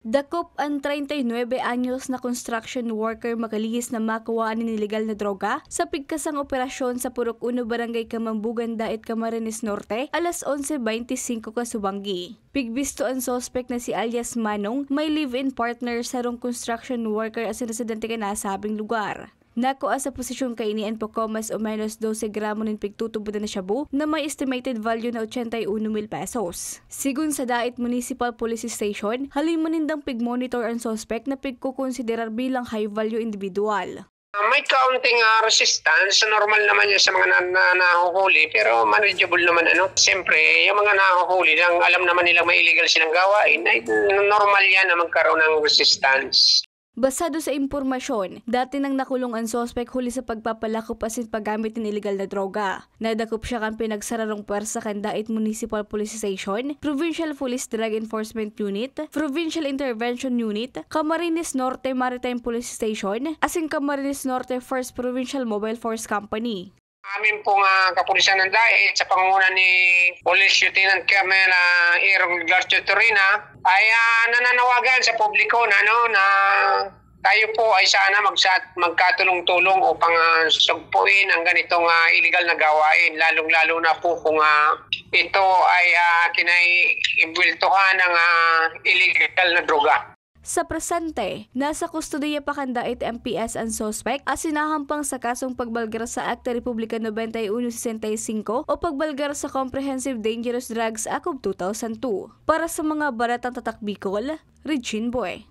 Dakop ang 39 anyos na construction worker makalihis na makuha ni niligal na droga sa pigkasang operasyon sa Purok 1 Barangay Kamambugan Dait, Camarines Norte, alas 11:25 kasubangi. Pigbisto ang sospek na si alias Manong, may live-in partner sa rong construction worker as residente ka nasabing lugar. Nakuha sa posisyon kainian po ko mas o menos 12 gramo ng pigtutubo na shabu na may estimated value na 81,000 pesos. Sigun sa Dait Municipal Police Station, halimanindang pig-monitor ang suspect na pigkukonsiderar bilang high-value individual. May kaunting resistance, normal naman yan sa mga nahuhuli, pero manageable naman. Siyempre, yung mga nahuhuli, alam naman nila may illegal silang gawain, normal yan na magkaroon ng resistance. Basado sa impormasyon, dati nang nakulong ang sospek huli sa pagpapalakop asin paggamit ng illegal na droga. Nadakop siya kan pinagsararong pwersa kan Dait Municipal Police Station, Provincial Police Drug Enforcement Unit, Provincial Intervention Unit, Camarines Norte Maritime Police Station, asin Camarines Norte 1st Provincial Mobile Force Company. Amin pong kapulisan ng Dait sa pangunguna ni Police Lieutenant Colonel Aaron Garcio Torina ay nananawagan sa publiko na tayo po ay sana magkatulong-tulong upang sugpuin ang ganitong illegal na gawain, lalong-lalo na po kung ito ay kinaimbultuhan ng illegal na droga. Sa presente, nasa kustodiya pa kan Dait MPS ang sospek at sinahampang sa kasong pagbalgar sa Akta Republika 9165 o pagbalgar sa Comprehensive Dangerous Drugs Act of 2002. Para sa mga baratang tatak Bicol, Regine Boy.